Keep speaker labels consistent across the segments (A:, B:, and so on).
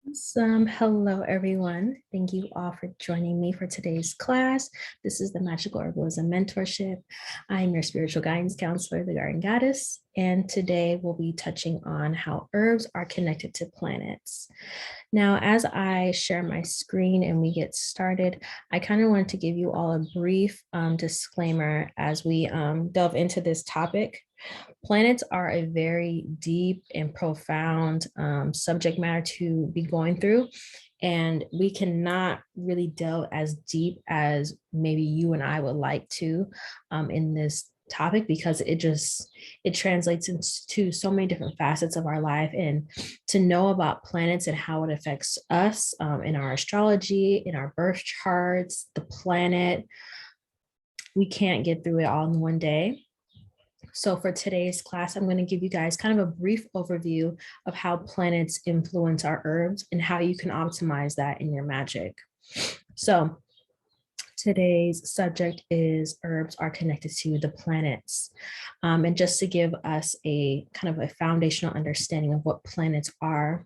A: Awesome. Hello, everyone. Thank you all for joining me for today's class. This is the Magical Herbalism Mentorship. I'm your spiritual guidance counselor, the Garden Goddess, and today we'll be touching on how herbs are connected to planets. Now, as I share my screen and we get started, I kind of wanted to give you all a brief disclaimer as we delve into this topic. Planets are a very deep and profound subject matter to be going through, and we cannot really delve as deep as maybe you and I would like to in this topic, because it translates into so many different facets of our life. And to know about planets and how it affects us in our astrology, in our birth charts, the planet, we can't get through it all in one day. So for today's class, I'm going to give you guys kind of a brief overview of how planets influence our herbs and how you can optimize that in your magic. So today's subject is herbs are connected to the planets. And just to give us a kind of a foundational understanding of what planets are,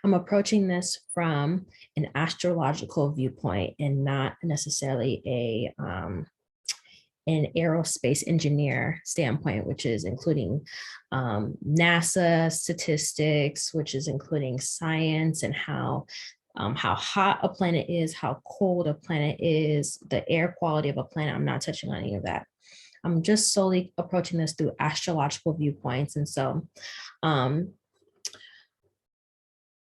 A: I'm approaching this from an astrological viewpoint and not necessarily an aerospace engineer standpoint, which is including NASA statistics, which is including science and how hot a planet is, how cold a planet is, the air quality of a planet. I'm not touching on any of that. I'm just solely approaching this through astrological viewpoints. And so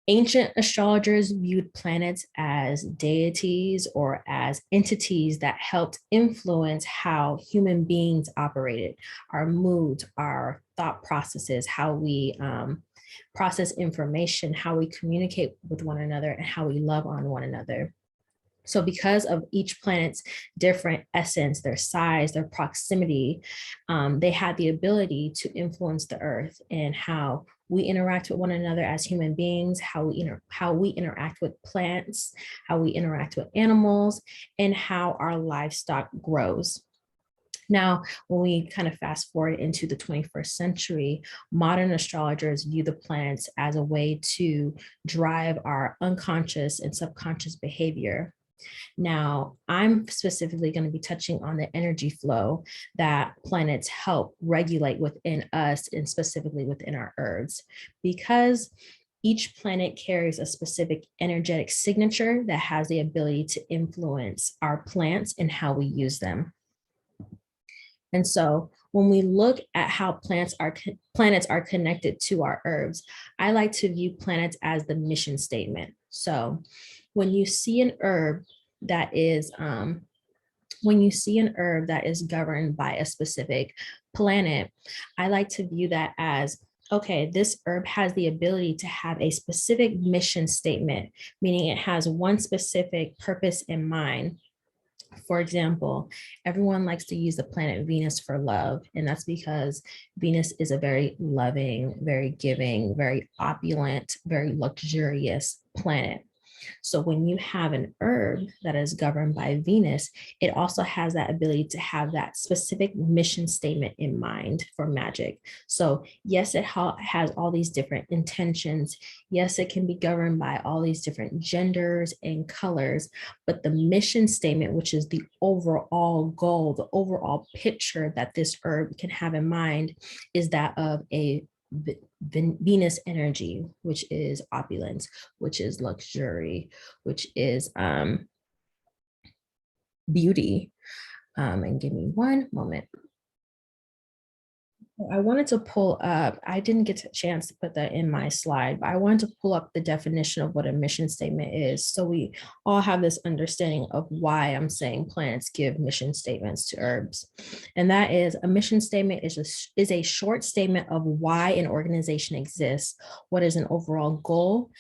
A: ancient astrologers viewed planets as deities or as entities that helped influence how human beings operated, our moods, our thought processes, how we process information, how we communicate with one another, and how we love on one another. So because of each planet's different essence, their size, their proximity, they had the ability to influence the earth and how we interact with one another as human beings, how we interact with plants, how we interact with animals, and how our livestock grows. Now, when we kind of fast forward into the 21st century, modern astrologers view the planets as a way to drive our unconscious and subconscious behavior. Now, I'm specifically going to be touching on the energy flow that planets help regulate within us and specifically within our herbs, because each planet carries a specific energetic signature that has the ability to influence our plants and how we use them. And so when we look at how planets are connected to our herbs, I like to view planets as the mission statement. So when you see an herb that is governed by a specific planet, I like to view that as, okay, this herb has the ability to have a specific mission statement, meaning it has one specific purpose in mind. For example, everyone likes to use the planet Venus for love, and that's because Venus is a very loving, very giving, very opulent, very luxurious planet. So when you have an herb that is governed by Venus, it also has that ability to have that specific mission statement in mind for magic. So yes, it has all these different intentions. Yes, it can be governed by all these different genders and colors, but the mission statement, which is the overall goal, the overall picture that this herb can have in mind, is that of a Venus energy, which is opulence, which is luxury, which is beauty. And give me one moment. I wanted to pull up, I didn't get a chance to put that in my slide, but I wanted to pull up the definition of what a mission statement is, so we all have this understanding of why I'm saying plants give mission statements to herbs. And that is, a mission statement is a short statement of why an organization exists, what is an overall goal,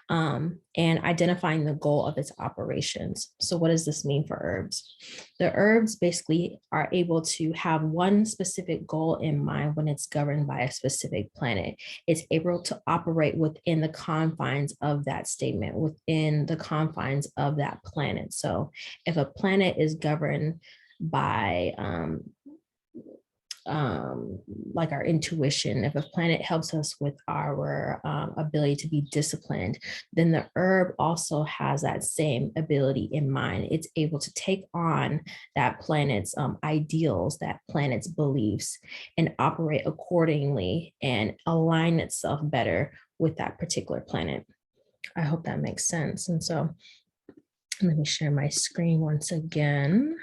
A: and identifying the goal of its operations. So what does this mean for herbs? The herbs basically are able to have one specific goal in mind when it's governed by a specific planet. It's able to operate within the confines of that statement, within the confines of that planet. So if a planet is governed by like our intuition. If a planet helps us with our ability to be disciplined, then the herb also has that same ability in mind. It's able to take on that planet's ideals, that planet's beliefs, and operate accordingly and align itself better with that particular planet. I hope that makes sense. And so let me share my screen once again.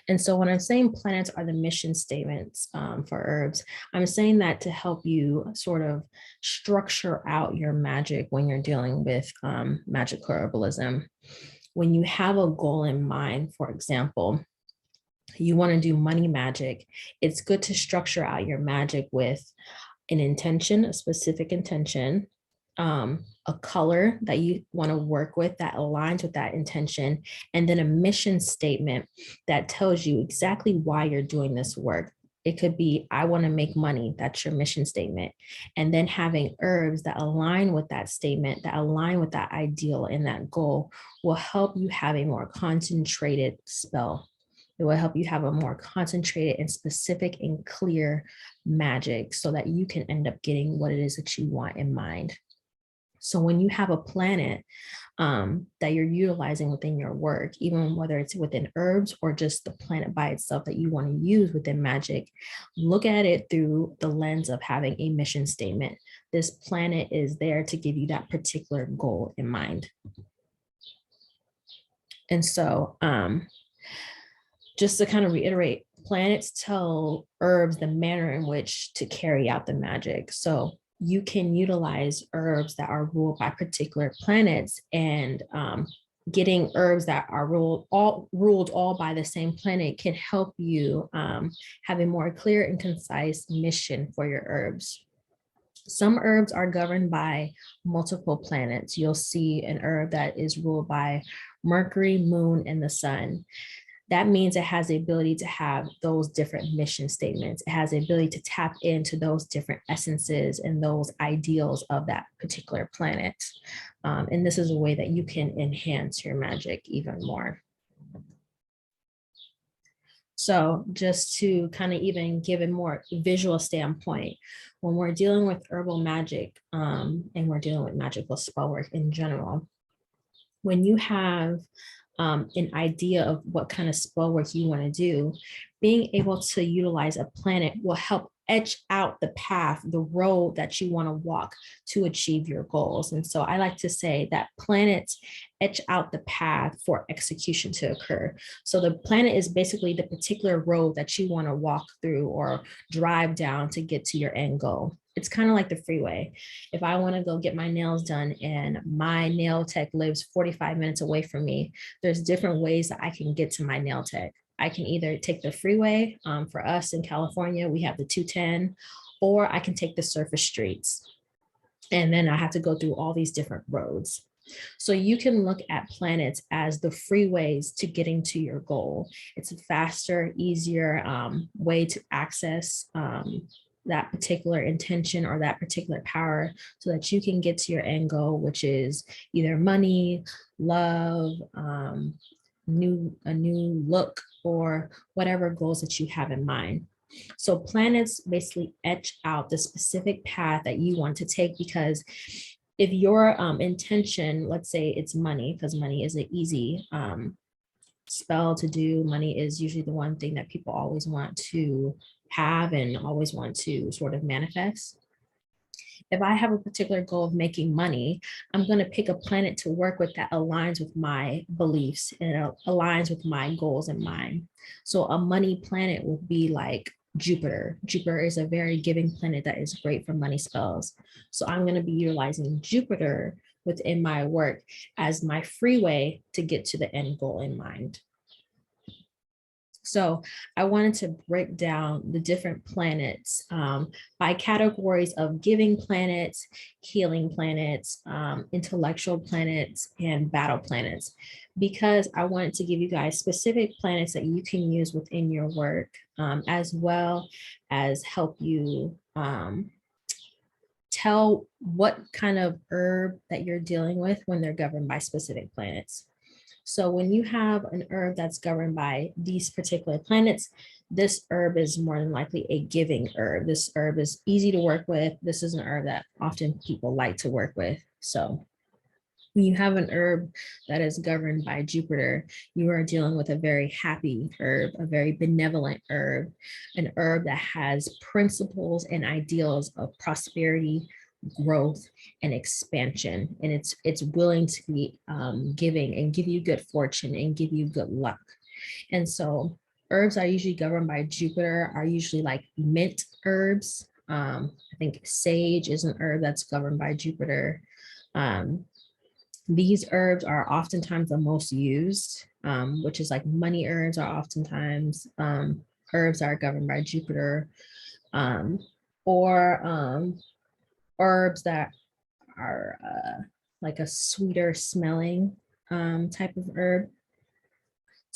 A: And so when I'm saying planets are the mission statements for herbs, I'm saying that to help you sort of structure out your magic when you're dealing with magical herbalism. When you have a goal in mind, for example, you want to do money magic, it's good to structure out your magic with an intention, a specific intention, a color that you want to work with that aligns with that intention, and then a mission statement that tells you exactly why you're doing this work. It could be, I want to make money. That's your mission statement. And then having herbs that align with that statement, that align with that ideal and that goal will help you have a more concentrated spell. It will help you have a more concentrated and specific and clear magic so that you can end up getting what it is that you want in mind. So when you have a planet that you're utilizing within your work, even whether it's within herbs or just the planet by itself that you want to use within magic, look at it through the lens of having a mission statement. This planet is there to give you that particular goal in mind. And so just to kind of reiterate, planets tell herbs the manner in which to carry out the magic. So you can utilize herbs that are ruled by particular planets, and getting herbs that are ruled all by the same planet can help you have a more clear and concise mission for your herbs. Some herbs are governed by multiple planets. You'll see an herb that is ruled by Mercury, Moon, and the Sun. That means it has the ability to have those different mission statements. It has the ability to tap into those different essences and those ideals of that particular planet. And this is a way that you can enhance your magic even more. So just to kind of even give a more visual standpoint, when we're dealing with herbal magic and we're dealing with magical spell work in general, when you have an idea of what kind of spell work you want to do, being able to utilize a planet will help etch out the path, the road that you want to walk to achieve your goals. And so I like to say that planets etch out the path for execution to occur. So the planet is basically the particular road that you want to walk through or drive down to get to your end goal. It's kind of like the freeway. If I want to go get my nails done and my nail tech lives 45 minutes away from me, there's different ways that I can get to my nail tech. I can either take the freeway. For us in California, we have the 210, or I can take the surface streets. And then I have to go through all these different roads. So you can look at planets as the freeways to getting to your goal. It's a faster, easier way to access that particular intention or that particular power so that you can get to your end goal, which is either money, love, a new look, or whatever goals that you have in mind. So planets basically etch out the specific path that you want to take, because if your intention, let's say it's money, because money is an easy spell to do. Money is usually the one thing that people always want to have and always want to sort of manifest. If I have a particular goal of making money, I'm going to pick a planet to work with that aligns with my beliefs and aligns with my goals in mind. So a money planet will be like Jupiter. Jupiter is a very giving planet that is great for money spells. So I'm going to be utilizing Jupiter within my work as my freeway to get to the end goal in mind. So I wanted to break down the different planets by categories of giving planets, healing planets, intellectual planets, and battle planets, because I wanted to give you guys specific planets that you can use within your work, as well as help you tell what kind of herb that you're dealing with when they're governed by specific planets. So when you have an herb that's governed by these particular planets, this herb is more than likely a giving herb. This herb is easy to work with. This is an herb that often people like to work with. So when you have an herb that is governed by Jupiter, you are dealing with a very happy herb, a very benevolent herb, an herb that has principles and ideals of prosperity, growth, and expansion. And it's willing to be giving and give you good fortune and give you good luck. And so herbs are usually governed by Jupiter are usually like mint herbs. I think sage is an herb that's governed by Jupiter. These herbs are oftentimes the most used, which is like money herbs are oftentimes herbs are governed by Jupiter, or herbs that are like a sweeter smelling type of herb.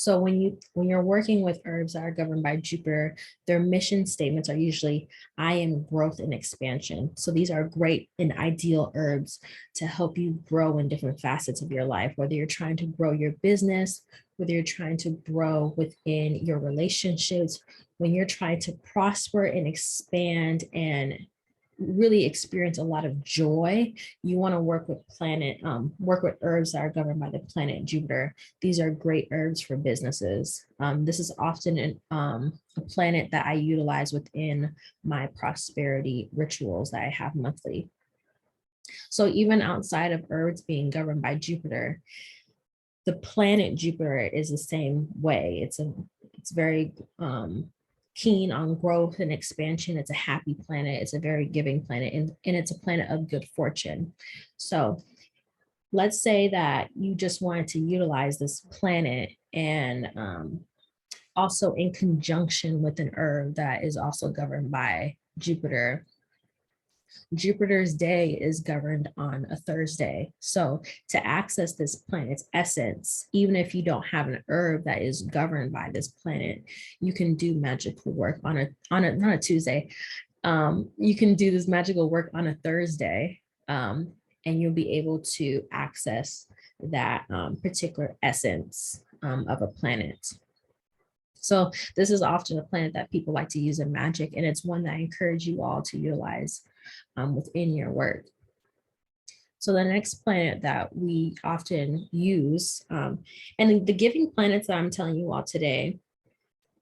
A: So when you're working with herbs that are governed by Jupiter, their mission statements are usually, I am growth and expansion. So these are great and ideal herbs to help you grow in different facets of your life, whether you're trying to grow your business, whether you're trying to grow within your relationships, when you're trying to prosper and expand and really experience a lot of joy, you want to work with work with herbs that are governed by the planet Jupiter. These are great herbs for businesses. This is often a planet that I utilize within my prosperity rituals that I have monthly. So even outside of herbs being governed by Jupiter, the planet Jupiter is the same way. It's very keen on growth and expansion. It's a happy planet. It's a very giving planet, and it's a planet of good fortune. So let's say that you just wanted to utilize this planet and also in conjunction with an herb that is also governed by Jupiter. Jupiter's day is governed on a Thursday. So to access this planet's essence, even if you don't have an herb that is governed by this planet, you can do magical work on a not a Tuesday. You can do this magical work on a Thursday, and you'll be able to access that particular essence of a planet. So this is often a planet that people like to use in magic, and it's one that I encourage you all to utilize within your work. So the next planet that we often use, and the giving planets that I'm telling you all today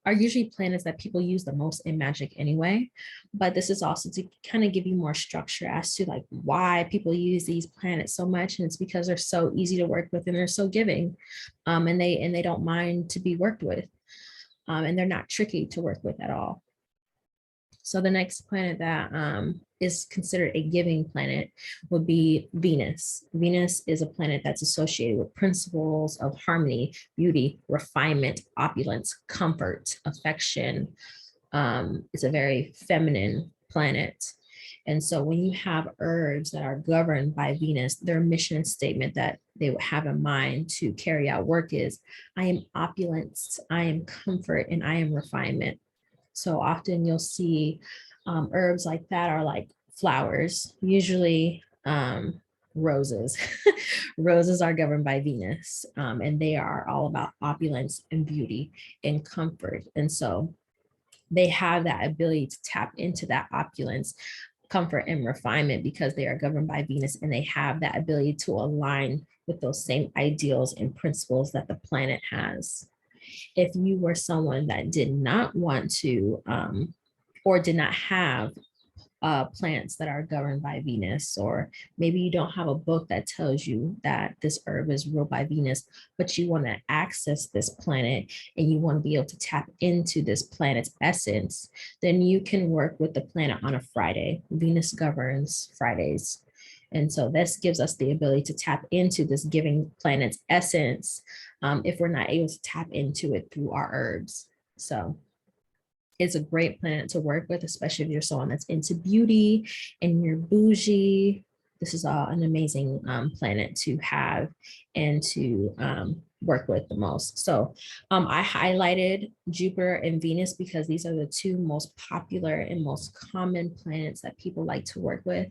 A: are usually planets that people use the most in magic anyway, but this is also to kind of give you more structure as to like why people use these planets so much. And it's because they're so easy to work with and they're so giving, and they don't mind to be worked with, and they're not tricky to work with at all. So the next planet that is considered a giving planet would be Venus. Venus is a planet that's associated with principles of harmony, beauty, refinement, opulence, comfort, affection. It's a very feminine planet. And so when you have herbs that are governed by Venus, their mission statement that they would have in mind to carry out work is, I am opulence, I am comfort, and I am refinement. So often you'll see herbs like that are like flowers, usually roses. Roses are governed by Venus, and they are all about opulence and beauty and comfort. And so they have that ability to tap into that opulence, comfort, and refinement because they are governed by Venus, and they have that ability to align with those same ideals and principles that the planet has. If you were someone that did not want to or did not have plants that are governed by Venus, or maybe you don't have a book that tells you that this herb is ruled by Venus, but you want to access this planet and you want to be able to tap into this planet's essence, then you can work with the planet on a Friday. Venus governs Fridays. And so this gives us the ability to tap into this giving planet's essence if we're not able to tap into it through our herbs. So it's a great planet to work with, especially if you're someone that's into beauty and you're bougie. This is an amazing planet to have and to work with the most. So I highlighted Jupiter and Venus because these are the two most popular and most common planets that people like to work with.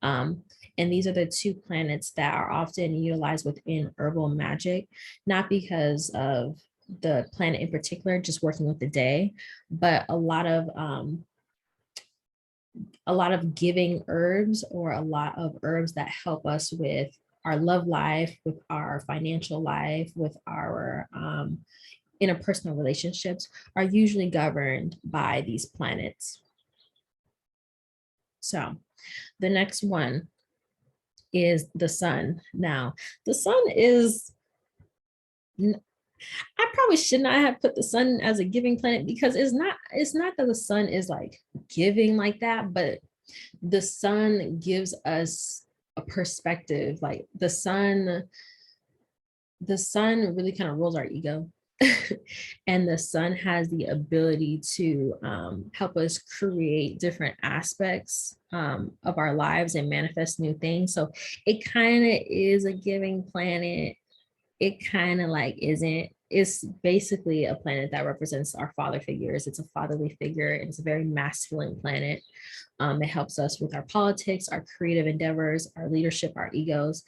A: And these are the two planets that are often utilized within herbal magic, not because of the planet in particular, just working with the day, but a lot of giving herbs, or a lot of herbs that help us with our love life, with our financial life, with our interpersonal relationships, are usually governed by these planets. So the next one is the sun. Now, the sun is, I probably should not have put the sun as a giving planet, because it's not that the sun is like giving like that, but the sun gives us a perspective. Like the sun really kind of rules our ego. And the sun has the ability to help us create different aspects of our lives and manifest new things. So it kind of is a giving planet. It kind of like isn't. It's basically a planet that represents our father figures. It's a fatherly figure, and it's a very masculine planet. It helps us with our politics, our creative endeavors, our leadership, our egos,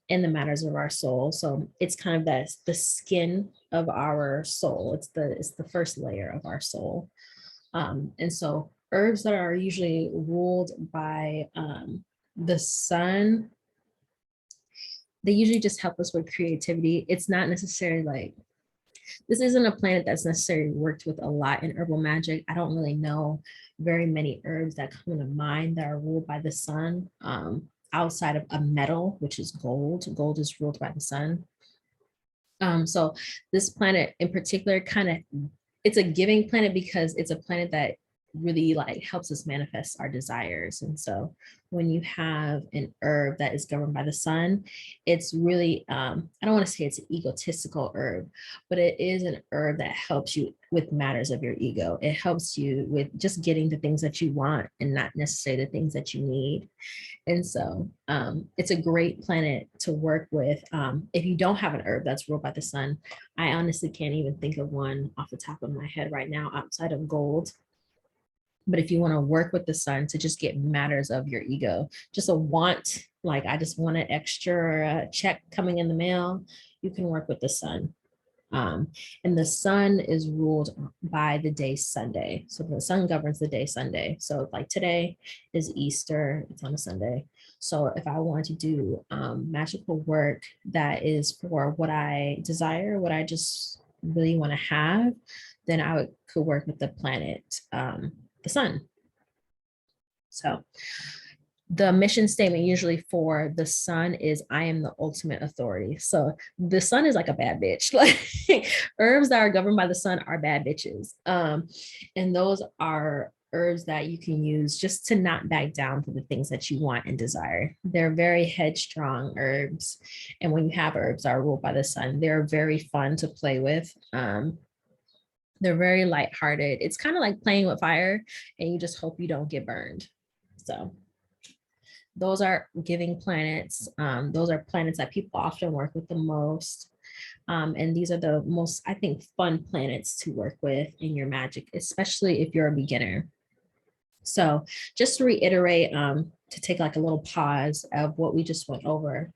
A: and the matters of our soul. So it's kind of the skin of our soul. It's the first layer of our soul. And so herbs that are usually ruled by the sun, they usually just help us with creativity. It's not necessarily like, this isn't a planet that's necessarily worked with a lot in herbal magic. I don't really know very many herbs that come into mind that are ruled by the sun, outside of a metal, which is gold. Gold is ruled by the sun. So this planet in particular it's a giving planet because it's a planet that really like helps us manifest our desires. And so when you have an herb that is governed by the sun, it's really, I don't want to say it's an egotistical herb, but it is an herb that helps you with matters of your ego. It helps you with just getting the things that you want and not necessarily the things that you need. And so it's a great planet to work with. If you don't have an herb that's ruled by the sun, I honestly can't even think of one off the top of my head right now outside of gold. But if you want to work with the sun to just get matters of your ego, just a want, like I just want an extra check coming in the mail, you can work with the sun. And the sun is ruled by the day Sunday. So the sun governs the day Sunday. So like today is Easter, it's on a Sunday. So if I want to do magical work that is for what I desire, what I just really want to have, then could work with the planet, the sun. So the mission statement usually for the sun is, I am the ultimate authority. So the sun is like a bad bitch. Like herbs that are governed by the sun are bad bitches. And those are herbs that you can use just to not back down for the things that you want and desire. They're very headstrong herbs. And when you have herbs that are ruled by the sun, they're very fun to play with. They're very lighthearted. It's kind of like playing with fire, and you just hope you don't get burned. So those are giving planets. Those are planets that people often work with the most. And these are the most, I think, fun planets to work with in your magic, especially if you're a beginner. So just to reiterate, to take like a little pause of what we just went over,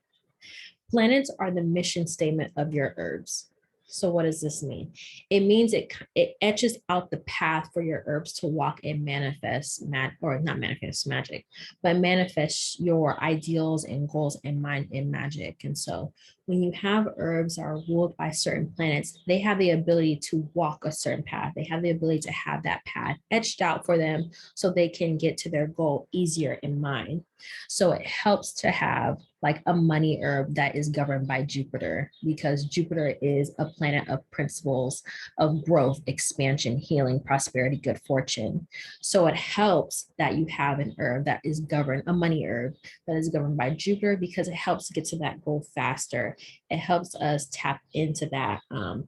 A: planets are the mission statement of your herbs. So what does this mean? It means it etches out the path for your herbs to walk and manifest, or not manifest magic, but manifest your ideals and goals in mind in magic. And so when you have herbs that are ruled by certain planets, they have the ability to walk a certain path. They have the ability to have that path etched out for them so they can get to their goal easier in mind. So it helps to have like a money herb that is governed by Jupiter, because Jupiter is a planet of principles of growth, expansion, healing, prosperity, good fortune. So it helps that you have an herb that is governed, a money herb that is governed by Jupiter, because it helps get to that goal faster. It helps us tap into that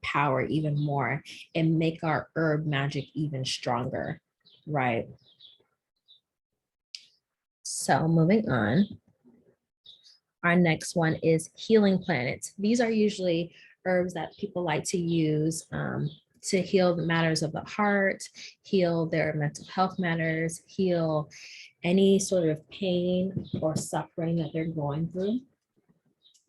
A: power even more and make our herb magic even stronger, right? So moving on. Our next one is healing planets. These are usually herbs that people like to use to heal the matters of the heart, heal their mental health matters, heal any sort of pain or suffering that they're going through.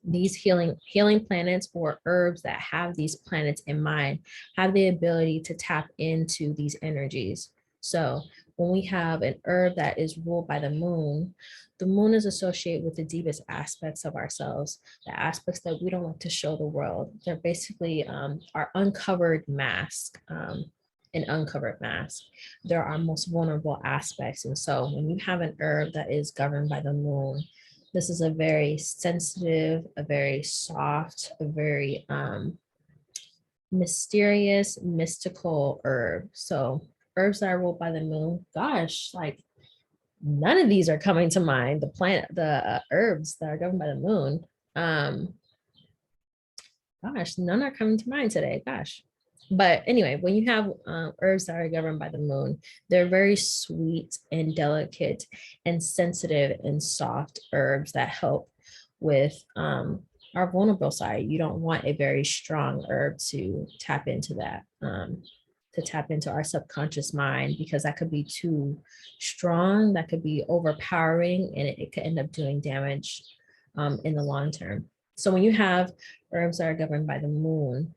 A: These healing planets or herbs that have these planets in mind have the ability to tap into these energies. So when we have an herb that is ruled by the moon is associated with the deepest aspects of ourselves, the aspects that we don't want to show the world. They're basically our uncovered mask. An uncovered mask. They're our most vulnerable aspects. And so when you have an herb that is governed by the moon, this is a very sensitive, a very soft, a very mysterious, mystical herb. So herbs that are ruled by the moon, gosh, like none of these are coming to mind. The herbs that are governed by the moon. Gosh, none are coming to mind today. Gosh. But anyway, when you have herbs that are governed by the moon, they're very sweet and delicate and sensitive and soft herbs that help with our vulnerable side. You don't want a very strong herb to tap into that, to tap into our subconscious mind, because that could be too strong, that could be overpowering, and it could end up doing damage in the long term. So when you have herbs that are governed by the moon,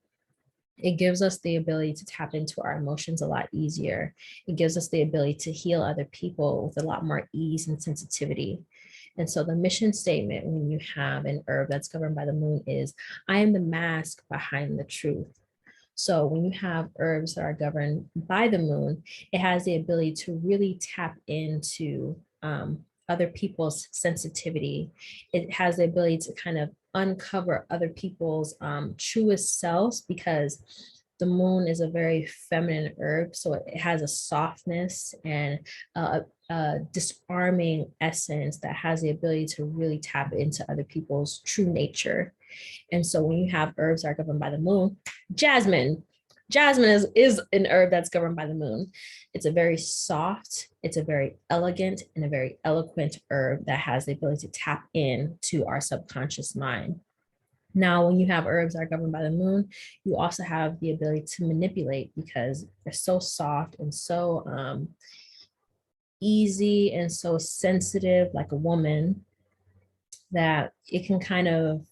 A: it gives us the ability to tap into our emotions a lot easier. It gives us the ability to heal other people with a lot more ease and sensitivity. And so the mission statement when you have an herb that's governed by the moon is, I am the mask behind the truth. So when you have herbs that are governed by the moon, it has the ability to really tap into other people's sensitivity. It has the ability to kind of uncover other people's truest selves, because the moon is a very feminine herb. So it has a softness and a disarming essence that has the ability to really tap into other people's true nature. And so when you have herbs that are governed by the moon, jasmine. Jasmine is an herb that's governed by the moon. It's a very soft, it's a very elegant, and a very eloquent herb that has the ability to tap into our subconscious mind. Now, when you have herbs that are governed by the moon, you also have the ability to manipulate, because they're so soft and so easy and so sensitive, like a woman, that it can kind of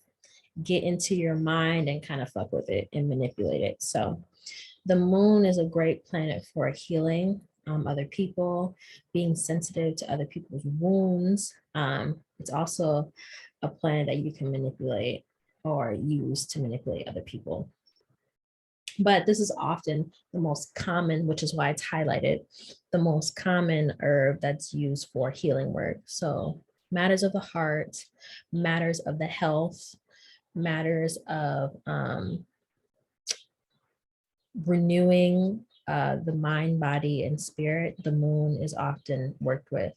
A: get into your mind and kind of fuck with it and manipulate it. So the moon is a great planet for healing other people, being sensitive to other people's wounds. It's also a planet that you can manipulate or use to manipulate other people. But this is often the most common, which is why it's highlighted, the most common herb that's used for healing work. So matters of the heart, matters of the health, matters of renewing the mind, body, and spirit, the moon is often worked with.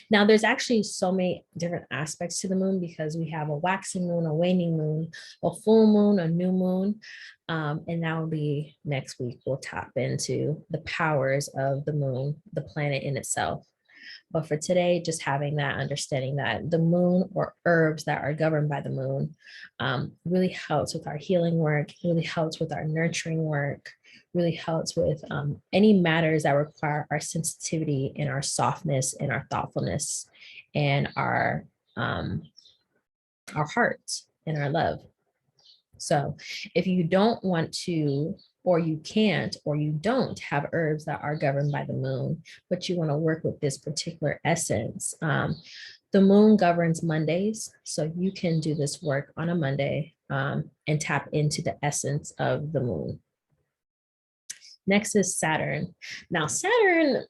A: Now, there's actually so many different aspects to the moon, because we have a waxing moon, a waning moon, a full moon, a new moon, and that will be next week. We'll tap into the powers of the moon, the planet in itself. But for today, just having that understanding that the moon, or herbs that are governed by the moon, really helps with our healing work, really helps with our nurturing work, really helps with any matters that require our sensitivity and our softness and our thoughtfulness and our hearts and our love. So if you don't want to, or you can't, or you don't have herbs that are governed by the moon, but you want to work with this particular essence, the moon governs Mondays. So you can do this work on a Monday and tap into the essence of the moon. Next is Saturn. Now, Saturn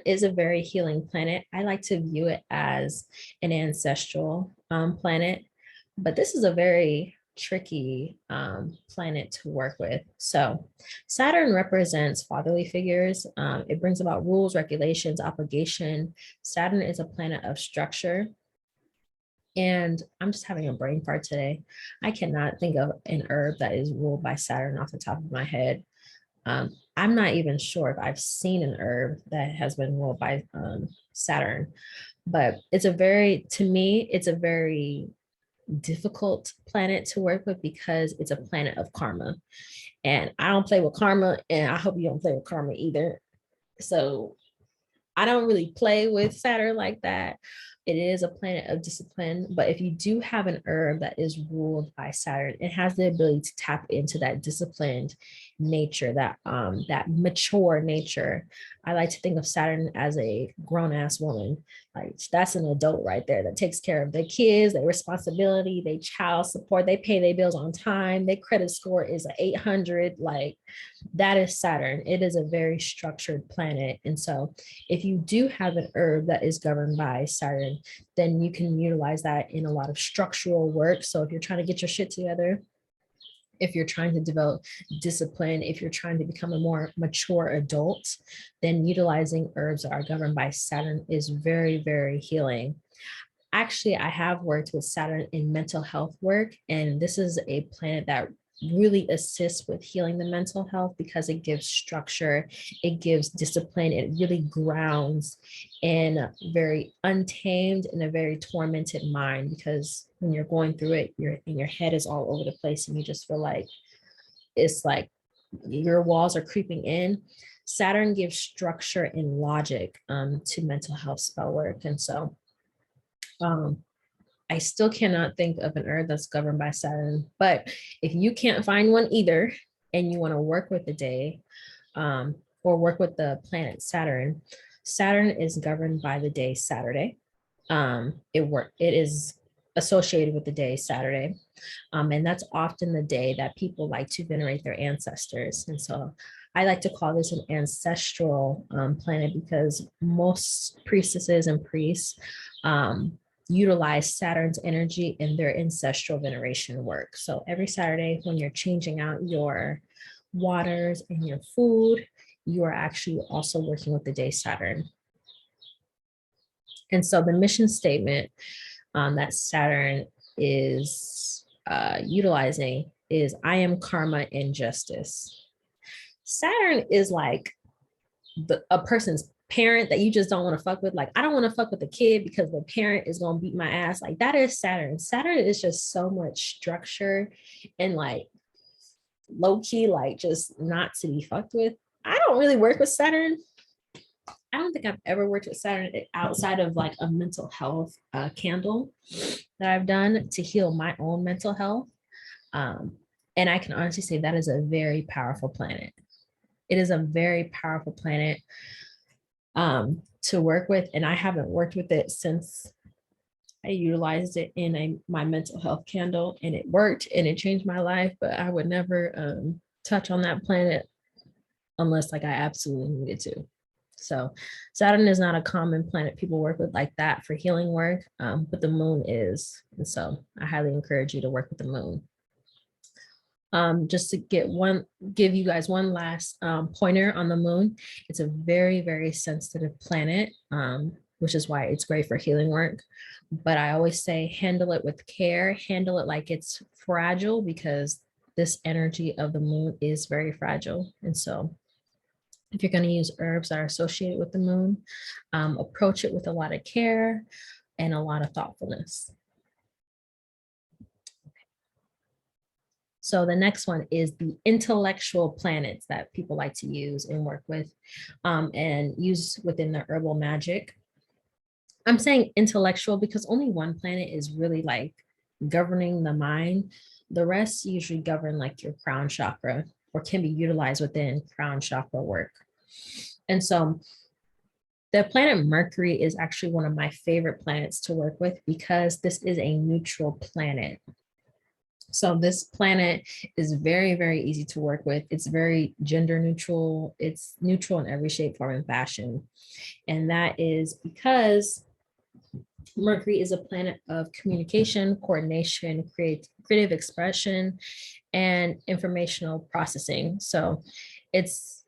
A: is a very healing planet. I like to view it as an ancestral planet, but this is a very tricky planet to work with. So Saturn represents fatherly figures. It brings about rules, regulations, obligation. Saturn is a planet of structure. And I'm just having a brain fart today. I cannot think of an herb that is ruled by Saturn off the top of my head. I'm not even sure if I've seen an herb that has been ruled by Saturn, but it's a very difficult planet to work with because it's a planet of karma. And I don't play with karma, and I hope you don't play with karma either. So I don't really play with Saturn like that. It is a planet of discipline, but if you do have an herb that is ruled by Saturn, it has the ability to tap into that disciplined nature, that mature nature. I like to think of Saturn as a grown-ass woman. Like that's an adult right there that takes care of their kids, their responsibility, their child support, they pay their bills on time, their credit score is an 800. Like that is Saturn. It is a very structured planet. And so if you do have an herb that is governed by Saturn, then you can utilize that in a lot of structural work. So if you're trying to get your shit together, if you're trying to develop discipline, if you're trying to become a more mature adult, then utilizing herbs that are governed by Saturn is very, very healing. Actually, I have worked with Saturn in mental health work, and this is a planet that really assists with healing the mental health because it gives structure, it gives discipline, it really grounds in a very untamed and a very tormented mind, because when you're going through it, your head is all over the place and you just feel like it's like your walls are creeping in. Saturn gives structure and logic to mental health spell work. And so I still cannot think of an herb that's governed by Saturn, but if you can't find one either, and you want to work with the day or work with the planet Saturn, Saturn is governed by the day Saturday. It is associated with the day Saturday. And that's often the day that people like to venerate their ancestors. And so I like to call this an ancestral planet because most priestesses and priests utilize Saturn's energy in their ancestral veneration work. So every Saturday when you're changing out your waters and your food, you are actually also working with the day Saturn. And so the mission statement that Saturn is utilizing is, I am karma and justice. Saturn is like a person's parent that you just don't want to fuck with. Like, I don't want to fuck with the kid because the parent is going to beat my ass. Like, that is Saturn. Saturn is just so much structure and like low key, like just not to be fucked with. I don't really work with Saturn. I don't think I've ever worked with Saturn outside of like a mental health candle that I've done to heal my own mental health. And I can honestly say that is a very powerful planet. It is a very powerful planet to work with. And I haven't worked with it since I utilized it in my mental health candle, and it worked and it changed my life, but I would never touch on that planet unless like I absolutely needed to. So Saturn is not a common planet people work with like that for healing work, but the moon is. And so I highly encourage you to work with the moon. Just to give you guys one last pointer on the moon. It's a very, very sensitive planet, which is why it's great for healing work. But I always say, handle it with care, handle it like it's fragile, because this energy of the moon is very fragile. And so if you're going to use herbs that are associated with the moon, approach it with a lot of care and a lot of thoughtfulness. So the next one is the intellectual planets that people like to use and work with and use within the herbal magic. I'm saying intellectual because only one planet is really like governing the mind. The rest usually govern like your crown chakra or can be utilized within crown chakra work. And so the planet Mercury is actually one of my favorite planets to work with because this is a neutral planet. So this planet is very, very easy to work with. It's very gender neutral. It's neutral in every shape, form, and fashion. And that is because Mercury is a planet of communication, coordination, creative expression, and informational processing. So it's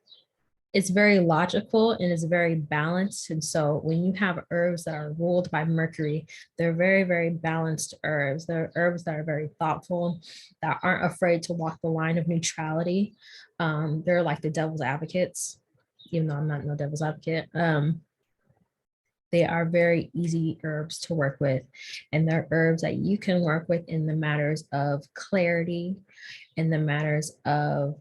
A: very logical and it's very balanced. And so when you have herbs that are ruled by Mercury, they're very, very balanced herbs. They're herbs that are very thoughtful, that aren't afraid to walk the line of neutrality. They're like the devil's advocates, even though I'm not no devil's advocate. They are very easy herbs to work with, and they're herbs that you can work with in the matters of clarity, in the matters of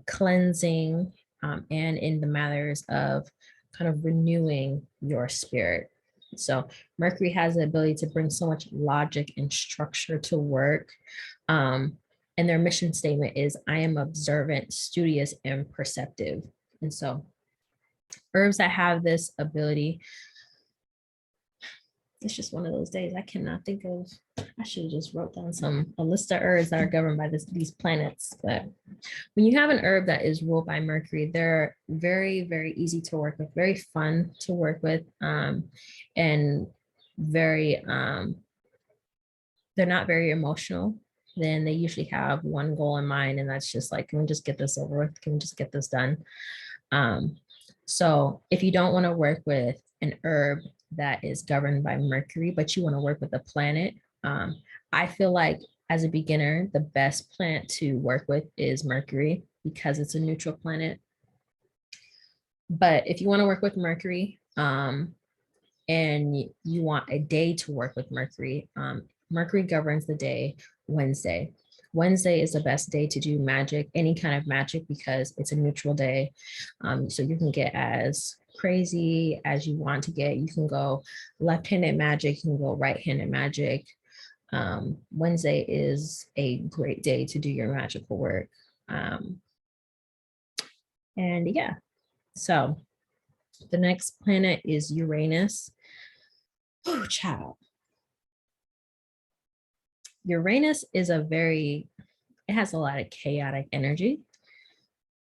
A: cleansing, and in the matters of kind of renewing your spirit. So Mercury has the ability to bring so much logic and structure to work. And their mission statement is, I am observant, studious, and perceptive. And so herbs that have this ability, it's just one of those days I cannot think of. I should have just wrote down a list of herbs that are governed by these planets. But when you have an herb that is ruled by Mercury, they're very, very easy to work with, very fun to work with, and very, they're not very emotional. Then they usually have one goal in mind, and that's just like, can we just get this over with? Can we just get this done? So if you don't want to work with an herb that is governed by Mercury, but you want to work with a planet, I feel like as a beginner, the best planet to work with is Mercury because it's a neutral planet. But if you want to work with Mercury, and you want a day to work with Mercury, Mercury governs the day Wednesday. Wednesday is the best day to do magic, any kind of magic, because it's a neutral day. So you can get as crazy as you want to get. You can go left-handed magic, you can go right-handed magic. Wednesday is a great day to do your magical work. And yeah, so the next planet is Uranus. Oh, child. Uranus is it has a lot of chaotic energy.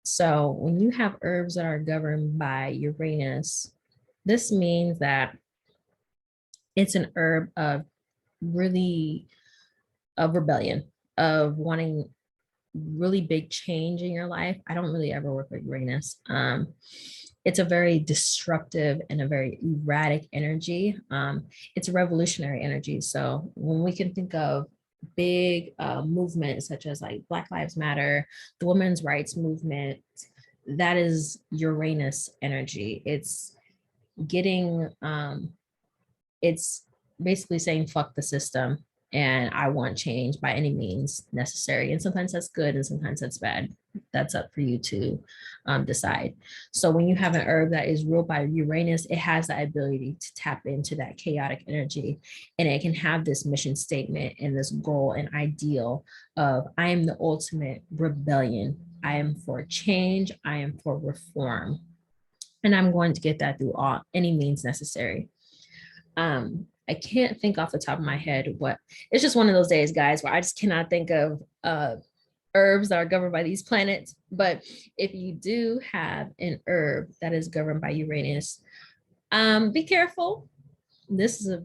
A: So when you have herbs that are governed by Uranus, this means that it's an herb of rebellion, of wanting really big change in your life. I don't really ever work with Uranus. It's a very disruptive and a very erratic energy. It's a revolutionary energy. So when we can think of big movements such as like Black Lives Matter, the women's rights movement, that is Uranus energy. It's getting, it's basically saying, fuck the system, and I want change by any means necessary. And sometimes that's good and sometimes that's bad. That's up for you to decide. So when you have an herb that is ruled by Uranus, it has the ability to tap into that chaotic energy, and it can have this mission statement and this goal and ideal of, I am the ultimate rebellion. I am for change. I am for reform. And I'm going to get that through any means necessary. I can't think off the top of my head it's just one of those days, guys, where I just cannot think of herbs that are governed by these planets. But if you do have an herb that is governed by Uranus, be careful. This is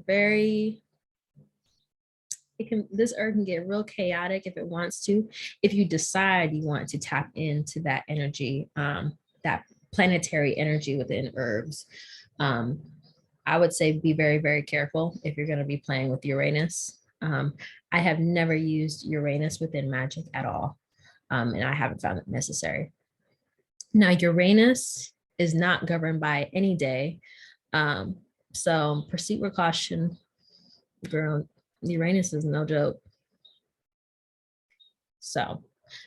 A: this herb can get real chaotic if it wants to, if you decide you want to tap into that energy, that planetary energy within herbs. I would say be very, very careful if you're going to be playing with Uranus. I have never used Uranus within magic at all, and I haven't found it necessary. Now, Uranus is not governed by any day, so proceed with caution, girl. Uranus is no joke. So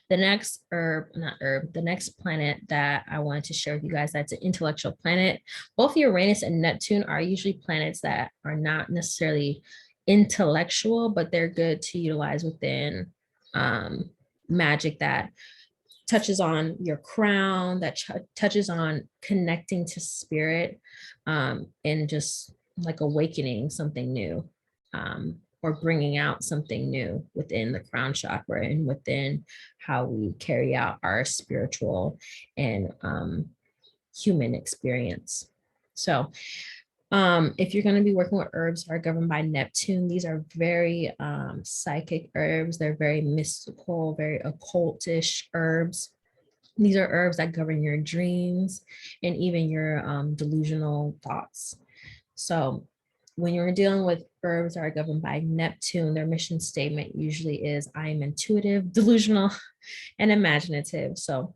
A: the next the next planet that I wanted to share with you guys, that's an intellectual planet. Both Uranus and Neptune are usually planets that are not necessarily intellectual, but they're good to utilize within magic that touches on your crown, that touches on connecting to spirit, and just like awakening something new. Or bringing out something new within the crown chakra and within how we carry out our spiritual and human experience. So if you're going to be working with herbs that are governed by Neptune, these are very psychic herbs. They're very mystical, very occultish herbs. These are herbs that govern your dreams and even your delusional thoughts. So when you're dealing with herbs that are governed by Neptune, their mission statement usually is, I am intuitive, delusional, and imaginative. So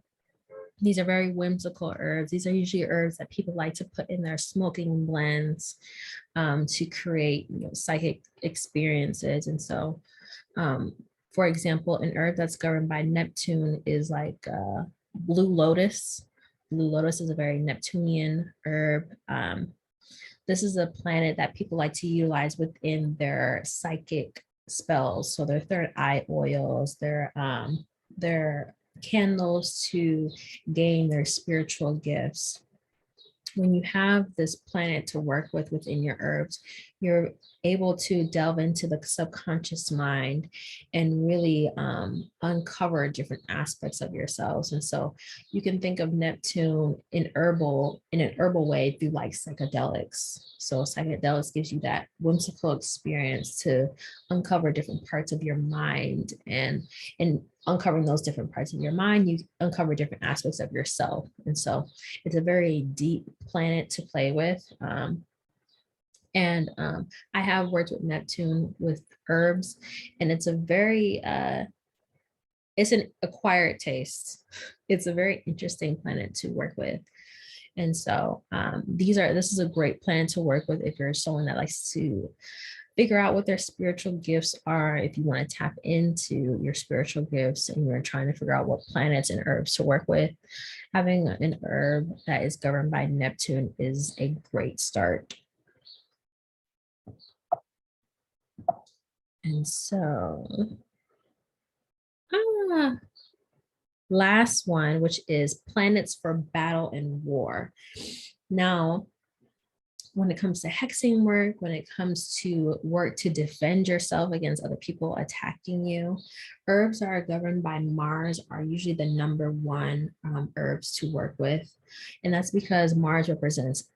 A: These are very whimsical herbs. These are usually herbs that people like to put in their smoking blends to create, psychic experiences. And so, for example, an herb that's governed by Neptune is like blue lotus. Blue lotus is a very Neptunian herb. This is a planet that people like to utilize within their psychic spells. So their third eye oils, their candles to gain their spiritual gifts. When you have this planet to work with within your herbs, you're able to delve into the subconscious mind and really uncover different aspects of yourselves. And so you can think of Neptune in an herbal way through like psychedelics. So psychedelics gives you that whimsical experience to uncover different parts of your mind, and uncovering those different parts of your mind, you uncover different aspects of yourself. And so it's a very deep planet to play with. I have worked with Neptune with herbs, and it's a very, it's an acquired taste. It's a very interesting planet to work with. And so this is a great planet to work with if you're someone that likes to figure out what their spiritual gifts are. If you want to tap into your spiritual gifts and you're trying to figure out what planets and herbs to work with, having an herb that is governed by Neptune is a great start. And so, last one, which is planets for battle and war. Now, when it comes to hexing work, when it comes to work to defend yourself against other people attacking you, herbs that are governed by Mars are usually the #1 herbs to work with. And that's because Mars represents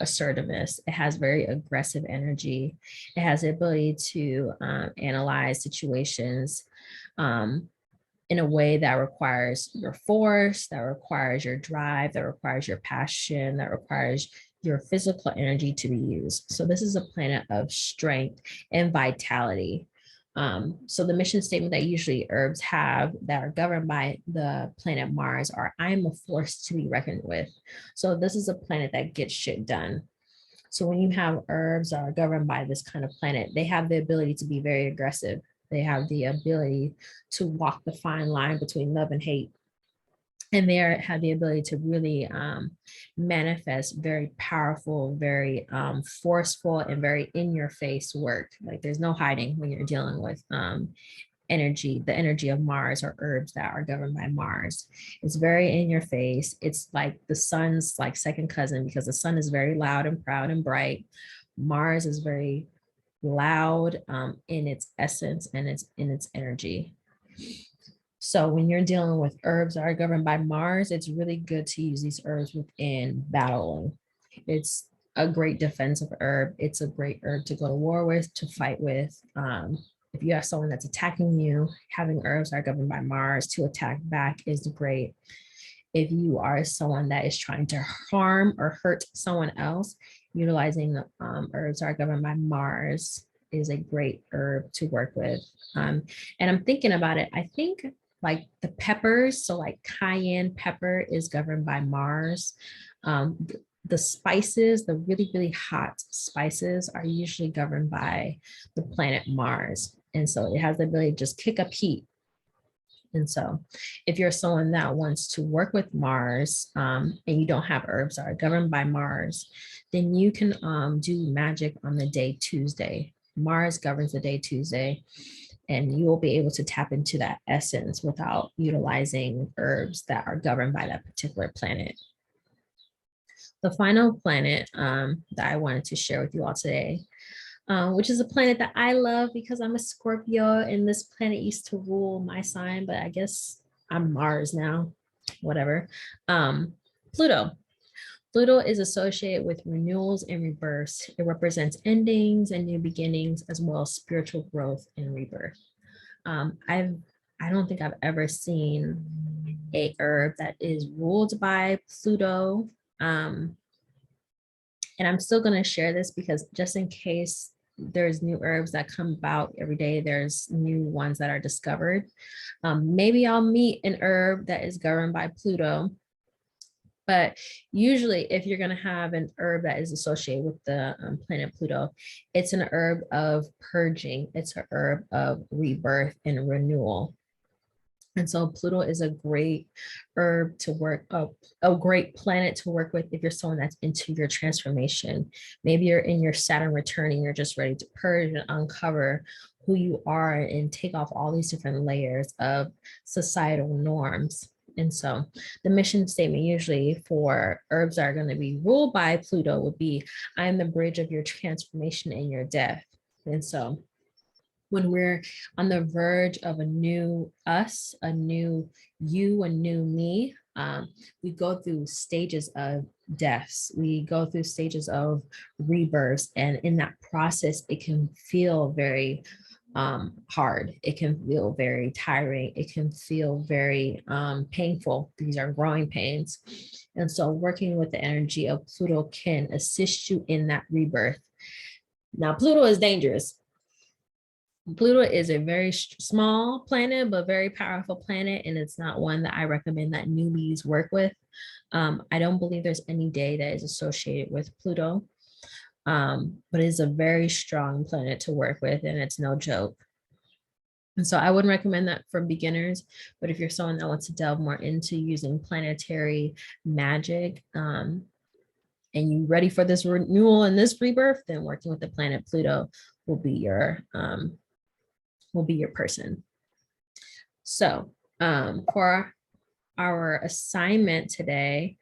A: assertiveness. It has very aggressive energy. It has the ability to analyze situations in a way that requires your force, that requires your drive, that requires your passion, that requires your physical energy to be used. So this is a planet of strength and vitality. So the mission statement that usually herbs have that are governed by the planet Mars are, I am a force to be reckoned with. So this is a planet that gets shit done. So when you have herbs that are governed by this kind of planet, they have the ability to be very aggressive. They have the ability to walk the fine line between love and hate. And they have the ability to really manifest very powerful, very forceful, and very in-your-face work. Like there's no hiding when you're dealing with energy, the energy of Mars or herbs that are governed by Mars. It's very in your face. It's like the sun's like second cousin, because the sun is very loud and proud and bright. Mars is very loud in its essence and in its energy. So when you're dealing with herbs that are governed by Mars, it's really good to use these herbs within battling. It's a great defensive herb. It's a great herb to go to war with, to fight with. If you have someone that's attacking you, having herbs that are governed by Mars to attack back is great. If you are someone that is trying to harm or hurt someone else, utilizing herbs that are governed by Mars is a great herb to work with. And I'm thinking about it. I think like the peppers, so like cayenne pepper is governed by Mars. The spices, the really, really hot spices are usually governed by the planet Mars. And so it has the ability to just kick up heat. And so if you're someone that wants to work with Mars and you don't have herbs that are governed by Mars, then you can do magic on the day Tuesday. Mars governs the day Tuesday, and you will be able to tap into that essence without utilizing herbs that are governed by that particular planet. The final planet that I wanted to share with you all today, which is a planet that I love because I'm a Scorpio and this planet used to rule my sign, but I guess I'm Mars now, whatever. Pluto. Pluto is associated with renewals and rebirths. It represents endings and new beginnings, as well as spiritual growth and rebirth. I don't think I've ever seen a herb that is ruled by Pluto. And I'm still going to share this because just in case there's new herbs that come about every day, there's new ones that are discovered. Maybe I'll meet an herb that is governed by Pluto But usually if you're going to have an herb that is associated with the planet Pluto, it's an herb of purging. It's an herb of rebirth and renewal. And so Pluto is a great herb to work up, a great planet to work with if you're someone that's into your transformation. Maybe you're in your Saturn returning, you're just ready to purge and uncover who you are and take off all these different layers of societal norms. And so the mission statement usually for herbs that are going to be ruled by Pluto would be, I am the bridge of your transformation and your death. And so when we're on the verge of a new us, a new you, a new me, we go through stages of deaths. We go through stages of rebirths. And in that process, it can feel very hard. It can feel very tiring. It can feel very painful. These are growing pains. And so working with the energy of Pluto can assist you in that rebirth. Now, Pluto is dangerous. Pluto is a very small planet, but very powerful planet. And it's not one that I recommend that newbies work with. I don't believe there's any day that is associated with Pluto, but it's a very strong planet to work with, and it's no joke. And so I wouldn't recommend that for beginners, but if you're someone that wants to delve more into using planetary magic, and you're ready for this renewal and this rebirth, then working with the planet Pluto will be your person. So for our assignment today,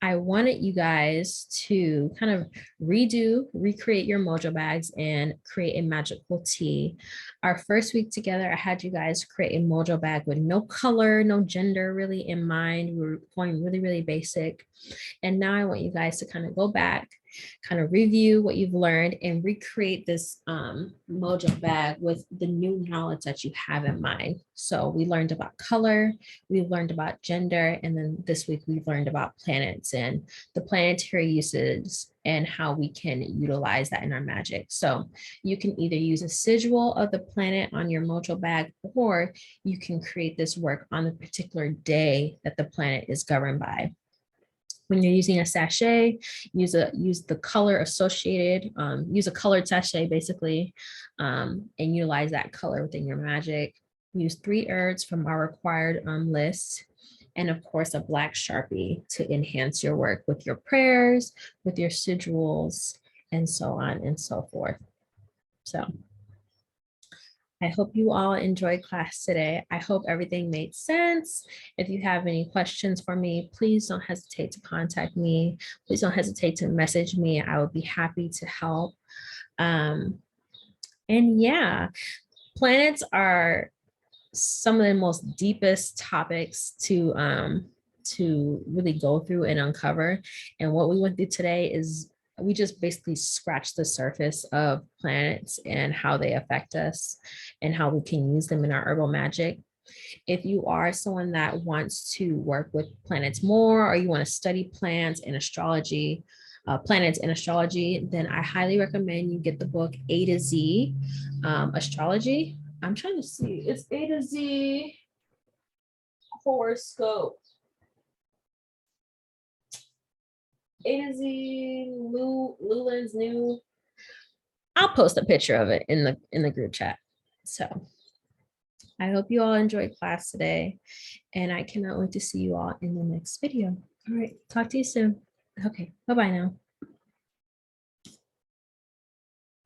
A: I wanted you guys to kind of recreate your mojo bags and create a magical tea. Our first week together, I had you guys create a mojo bag with no color, no gender really in mind. We were going really, really basic. And now I want you guys to kind of go back, kind of review what you've learned and recreate this mojo bag with the new knowledge that you have in mind. So we learned about color, we learned about gender, and then this week we learned about planets and the planetary uses and how we can utilize that in our magic. So you can either use a sigil of the planet on your mojo bag, or you can create this work on the particular day that the planet is governed by. When you're using a sachet, use the color associated, use a colored sachet basically, and utilize that color within your magic. Use 3 herbs from our required list, and of course a black Sharpie to enhance your work with your prayers, with your sigils, and so on and so forth. So I hope you all enjoyed class today. I hope everything made sense. If you have any questions for me, please don't hesitate to contact me. Please don't hesitate to message me. I would be happy to help. And yeah, planets are some of the most deepest topics to really go through and uncover. And what we went through today is we just basically scratched the surface of planets and how they affect us and how we can use them in our herbal magic. If you are someone that wants to work with planets more, or you want to study plants and astrology, planets and astrology, then I highly recommend you get the book A to Z Astrology. I'm trying to see, it's A to Z horoscope. A to Z Lulin's new. I'll post a picture of it in the group chat. So I hope you all enjoyed class today, and I cannot wait to see you all in the next video. All right, talk to you soon. Okay, bye-bye now.